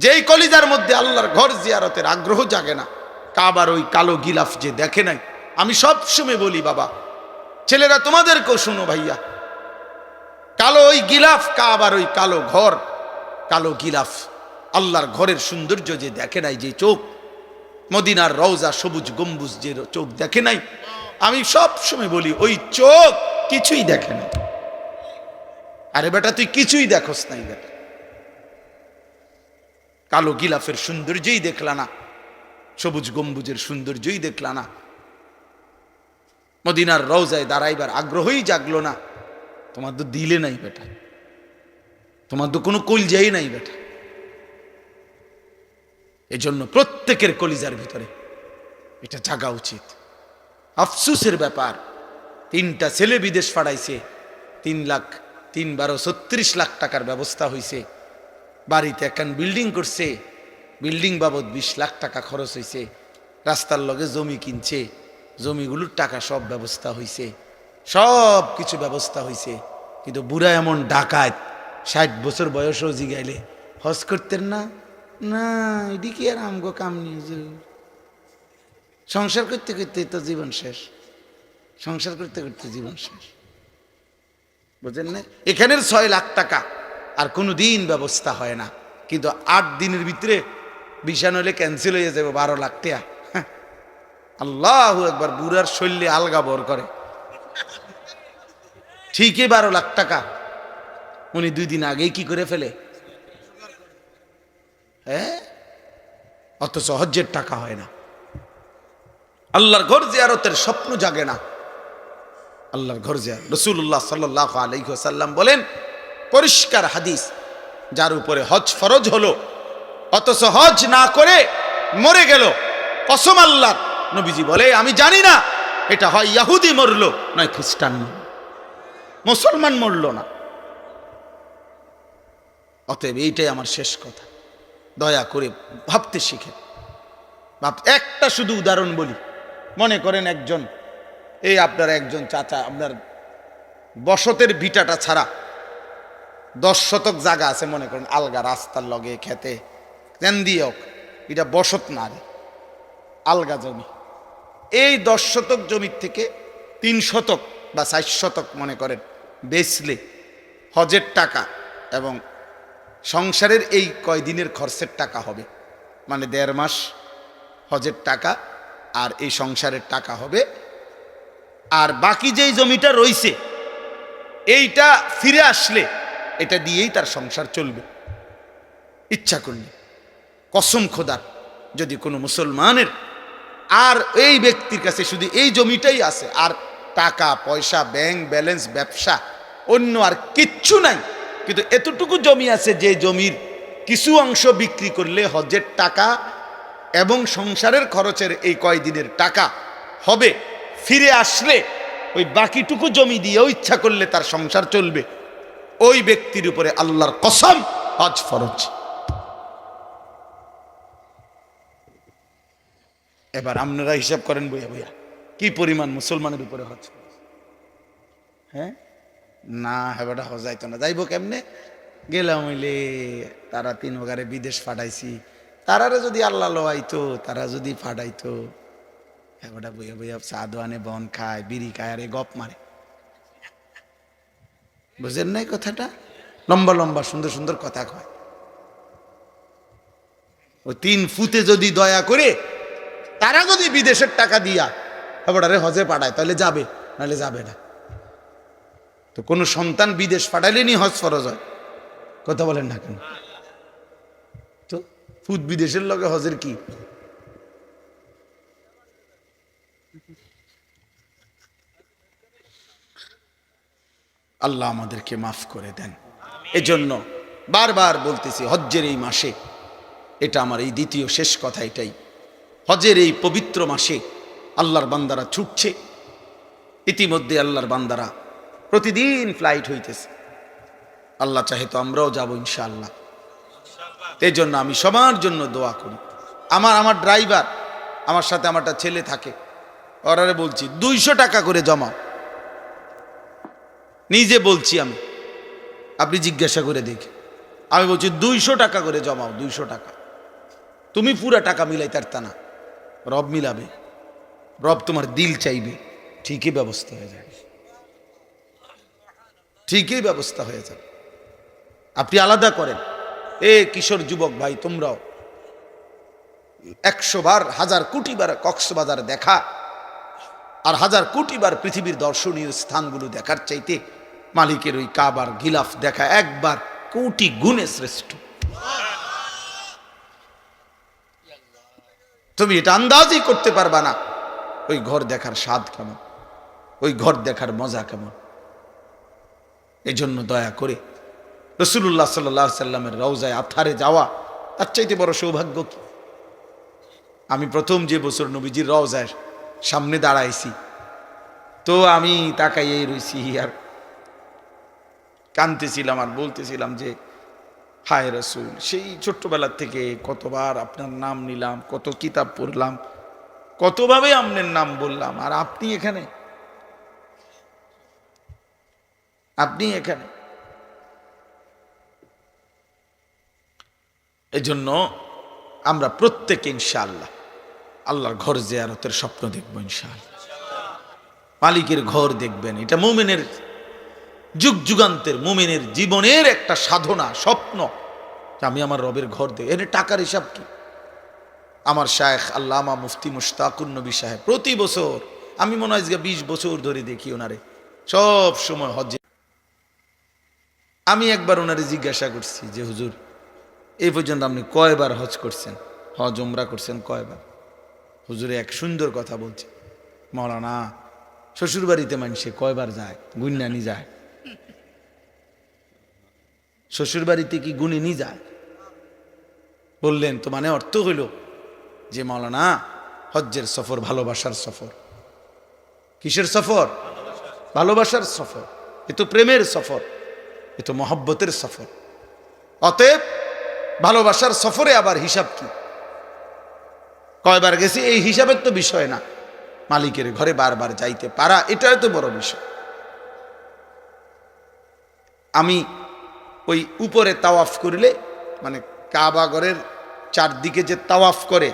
যেই কলিজার মধ্যে আল্লাহর ঘর জিয়ারতের আগ্রহ জাগে না, কাবার ওই কালো গিলাফ যে দেখে নাই। আমি সব সময় বলি, বাবা ছেলেরা তোমাদেরকেও শুনো ভাইয়া, কালো ওই গিলাফ, কাবার ওই কালো ঘর, কালো গিলাফ, আল্লাহর ঘরের সৌন্দর্য যে দেখে নাই, যে চোখ, মদিনার রওজা সবুজ গম্বুজ যে চোখ দেখে নাই, আমি সব সময় বলি ওই চোখ কিছুই দেখে নাই। আরে বেটা, তুই কিছুই দেখোস নাই বেটা, কালো গিলাফের সৌন্দর্যই দেখলা না, সবুজ গম্বুজের সৌন্দর্যই দেখলা না, মদিনার রওজায় দাঁড়াইবার আগ্রহই জাগলো না। তোমার তো দিলে নাই বেটা, তোমার তো কোনো কলজাই নাই বেটা। এজন্য প্রত্যেকের কলিজার ভিতরে এটা জাগা উচিত। আফসোসের ব্যাপার, 3টা ছেলে বিদেশ পাঠাইছে, 3 লাখ টাকার ব্যবস্থা হয়েছে, বাড়িতে একখান বিল্ডিং করছে, বিল্ডিং বাবদ 20 লাখ টাকা খরচ হয়েছে, রাস্তার লগে জমি কিনছে, জমিগুলোর টাকা সব ব্যবস্থা হয়েছে, সব কিছু ব্যবস্থা হয়েছে। কিন্তু বুড়া এমন ডাকাত, 60 বছর বয়সও জিগাইলে হজ করতেন না, না এটি কি আর আমগো কাম নিয়ে, সংসার করতে করতে তো জীবন শেষ, সংসার করতে করতে জীবন শেষ, বুঝলেন না? এখানের 6 লাখ টাকা আর কোনো দিন ব্যবস্থা হয় না, কিন্তু 8 দিনের ভিতরে বিছান হলে ক্যান্সেল হয়ে যাবে 12 লাখ টাকা। আল্লাহু আকবার, বুড়ার শৈলী আলগা বর করে, ঠিকই 12 লাখ টাকা উনি 2 দিন আগেই কি করে ফেলে, হ্যাঁ, অথচ হজ্জের টাকা হয় না। আল্লাহর ঘর জিয়ারতের স্বপ্ন জাগে না, আল্লাহর ঘর জিয়ারত। রাসূলুল্লাহ সাল্লাল্লাহু আলাইহি ওয়াসাল্লাম বলেন, পরিষ্কার হাদিস, যার উপরে হজ ফরজ হলো অথচ হজ না করে মরে গেল, কসম আল্লাহ, নবীজি বলে আমি জানি না এটা হয় ইহুদি মরলো নয় খ্রিস্টান মরলো, মুসলমান মরলো না। অতএব এইটাই আমার শেষ কথা, দয়া করে ভাবতে শিখে। একটা শুধু উদাহরণ বলি, মনে করেন একজন, এই আপনার একজন চাচা, আপনার বসতের ভিটাটা ছাড়া 10 শতক জায়গা আছে, মনে করেন আলগা রাস্তার লগে খেতে দেন দিয়ে হোক, এটা বসত না রে, আলগা জমি। এই 10 শতক জমির থেকে 3 শতক বা 4 শতক মনে করেন বেচলে হজের টাকা এবং সংসারের এই কয়দিনের খরচের টাকা হবে, মানে 1.5 মাস হজের টাকা আর এই সংসারের টাকা হবে। আর বাকি যেই জমিটা রইছে এইটা ফিরে আসলে এটা দিয়েই তার সংসার চলবে ইচ্ছা করলে। কসম খোদার, যদি কোনো মুসলমানের আর এই ব্যক্তির কাছে শুধু এই জমিটাই আছে, আর টাকা পয়সা, ব্যাংক ব্যালেন্স, ব্যবসা, অন্য আর কিচ্ছু নাই, কিন্তু এতটুকু জমি আছে যে জমির কিছু অংশ বিক্রি করলে হজের টাকা এবং সংসারের খরচের এই কয়দিনের টাকা হবে, ফিরে আসলে ওই বাকিটুকু জমি দিয়েও ইচ্ছা করলে তার সংসার চলবে, ওই ব্যক্তির উপরে আল্লাহর কসম হজ ফরজ। এবার আপনারা হিসাব করেন বইয়া বইয়া কি পরিমাণ মুসলমানের উপরে হজ ফরজ। হ্যাঁ না, হেবাটা হজাইতো না, যাইব কেমনে? গেলাম হইলে তারা 3 ওগারে বিদেশ পাঠাইছি, তারারে যদি আল্লাহ লোয়াইতো, তারা যদি পাঠাইতো, হেবাটা বইয়া বইয়া চা দোয়ানে বন খায়, বিড়ি খায়, আরে গপ মারে। বুঝেন নাই কথাটা? লম্বা লম্বা সুন্দর সুন্দর কথা কয়। ও 3 ফুটে যদি দয়া করে তারা যদি বিদেশের টাকা দিয়া এবারে হজে পাঠায় তাহলে যাবে, নাহলে যাবে না। তো কোনো সন্তান বিদেশ পাঠাইলে নি হজ ফরজ হয়? কথা বলেন না কেন? তো ফুদ বিদেশের লগে হজের কি? আল্লাহ আমাদেরকে মাফ করে দেন। এজন্য বারবার বলতেছি, হজ্জের এই মাসে, এটা আমার এই দ্বিতীয় শেষ কথা এটাই, হজের এই পবিত্র মাসে আল্লাহর বান্দারা ছুটছে। ইতিমধ্যে আল্লাহর বান্দারা প্রতিদিন ফ্লাইট হইতেছে। আল্লাহ চাহে তো আমরাও যাব ইনশাআল্লাহ। এই জন্য আমি সবার জন্য দোয়া করি। আমার ড্রাইভার, আমার সাথে আমারটা ছেলে থাকে, ওরারে বলছি 200 টাকা করে জমাও। নিজে বলছি আমি, আপনি জিজ্ঞাসা করে দেখি। আমি বলছি 200 টাকা করে জমাও, 200 টাকা। তুমি পুরা টাকা মিলাইতে পারতা না, রব মিলাবে, রব তোমার দিল চাইবে, ঠিকই ব্যবস্থা হয়ে যাবে, ঠিকই ব্যবস্থা হয়ে যাবে। আপনি আলাদা করেন। এ কিশোর যুবক ভাই, তোমরাও 100 বার 1000 কোটি বার কক্সবাজার দেখা আর 1000 কোটি বার পৃথিবীর দর্শনীয় স্থানগুলো দেখার চাইতে মালিকের ওই কাবার গিলাফ দেখা একবার কোটি গুণে শ্রেষ্ঠ। তুমি এটা আন্দাজই করতে পারবা না ওই ঘর দেখার স্বাদ কেমন, ওই ঘর দেখার মজা কেমন। এই জন্য দয়া করে রাসূলুল্লাহ সাল্লাল্লাহু আলাইহি সাল্লামের রওজায় আথারে যাওয়া তার চাইতে বড় সৌভাগ্য কি? আমি প্রথম যে বছর নবীজির রওজায় সামনে দাঁড়াইছি, তো আমি তাকাইয়েই রইছি আর কাঁদতেছিলাম আর বলতেছিলাম যে হায় রাসূল, সেই ছোট্টবেলার থেকে কতবার আপনার নাম নিলাম, কত কিতাব পড়লাম, কতভাবে আপনার নাম বললাম, আর আপনি এখানে, আপনি এখানে। এজন্য আমরা প্রত্যেকে ইনশাআল্লাহ আল্লাহর ঘর জিয়ারতের স্বপ্ন দেখবো ইনশাআল্লাহ। মালিকের ঘর দেখবেন, এটা মুমিনের যুগ যুগান্তের মুমিনের জীবনের একটা সাধনা, স্বপ্ন, আমি আমার রবের ঘর দেখব। এর টাকার হিসাব কি? আমার শায়েখ আল্লামা মুফতি মুশতাকুন নবী সাহেব প্রতি বছর, আমি মনে হয় 20 বছর ধরে দেখি ওনারে সব সময় হজ্জে। আমি একবার ওনারে জিজ্ঞাসা করছি যে হুজুর, এই পর্যন্ত আপনি কয়বার হজ করছেন, হজ উমরা করছেন কয়বার? হুজুরে এক সুন্দর কথা বলছে, মাওলানা শ্বশুর বাড়িতে মানুষে কয়বার যায়, গুণানি যায়। শ্বশুর বাড়িতে কি গুণিনি যায়? বললেন তো মানে অর্থ হইল যে মাওলানা হজ্জের সফর ভালোবাসার সফর। কিসের সফর? ভালোবাসার সফর। এ তো প্রেমের সফর, এ তো মহব্বতের সফর। অতএব ভালোবাসার সফরে আবার হিসাব কি, কয়বার গেছি এই হিসাবের তো বিষয় না, মালিকের ঘরে বারবার যাইতে পারা এটাই তো বড় বিষয়। আমি ওই উপরে তাওয়াফ করলে, মানে কাবা ঘরের চারদিকে যে তাওয়াফ করে,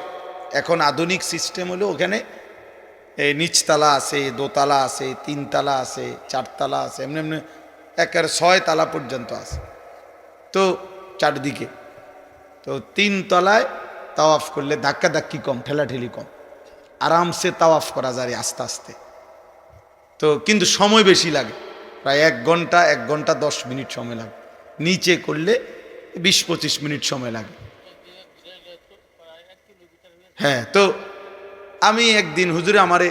এখন আধুনিক সিস্টেম হলো ওখানে এই নিচতলা আছে, দোতলা আছে, 3 তালা আছে, 4 তালা আছে, এমনি এমনি একের 6 তালা পর্যন্ত আছে। তো চারদিকে তো 3 তলায় তাওয়াফ করলে ধাক্কাধাক্কি কম, ঠেলাঠেলি কম, আরামসে তাওয়াফ করা যায় আস্তে আস্তে। তো কিন্তু সময় বেশি লাগে, প্রায় 1 ঘন্টা 1 ঘন্টা 10 মিনিট সময় লাগে। নিচে করলে 20-25 মিনিট সময় লাগে। হ্যাঁ, তো আমি একদিন হুজুরে আমারে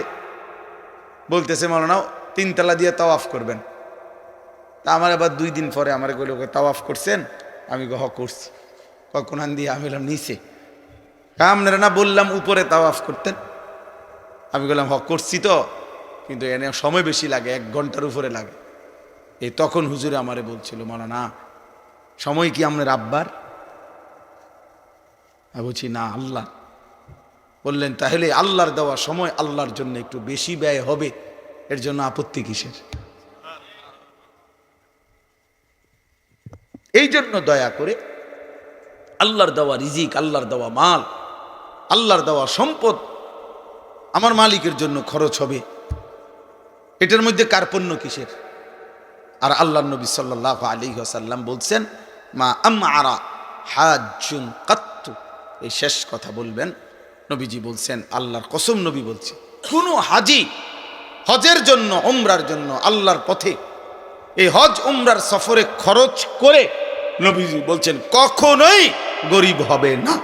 বলতেছে মাওলানা 3 তালা দিয়ে তাওয়াফ করবেন। তা আমার আবার 2 দিন পরে আমার কইল তাওয়াফ করছেন? আমি হ করছি। কোনান দিয়ে? আমি বললাম নিচে। আপনারা না বললাম উপরে তাওয়াফ করতেন? আমি বললাম হ করছি তো, কিন্তু এনে সময় বেশি লাগে, 1 ঘন্টার উপরে লাগে। এই তখন হুজুরে আমারে বলছিল মাওলানা সময় কি আপনার আব্বার? আমি বলছি না, আল্লাহ। বললেন তাহলে আল্লাহর দেওয়া সময় আল্লাহর জন্য একটু বেশি ব্যয় হবে, এর জন্য আপত্তি কিসের? এই জন্য দয়া করে আল্লাহর দেওয়া রিজিক, আল্লাহর দেওয়া মাল, আল্লাহর দেওয়া সম্পদ আমার মালিকের জন্য খরচ হবে, এটার মধ্যে কার্পণ্য কিসের? আর আল্লাহর নবী সাল্লাল্লাহু আলাইহি ওয়াসাল্লাম বলছেন মা আমআরা হাজ্জুন কাত্তু, এই শেষ কথা বলবেন নবীজি বলছেন, আল্লাহর কসম নবী বলছে, কোনো হাজি হজের জন্য উমরার জন্য আল্লাহর পথে এই হজ উমরার সফরে খরচ করে নবীজি বলছেন কখনোই গরিব হবে না।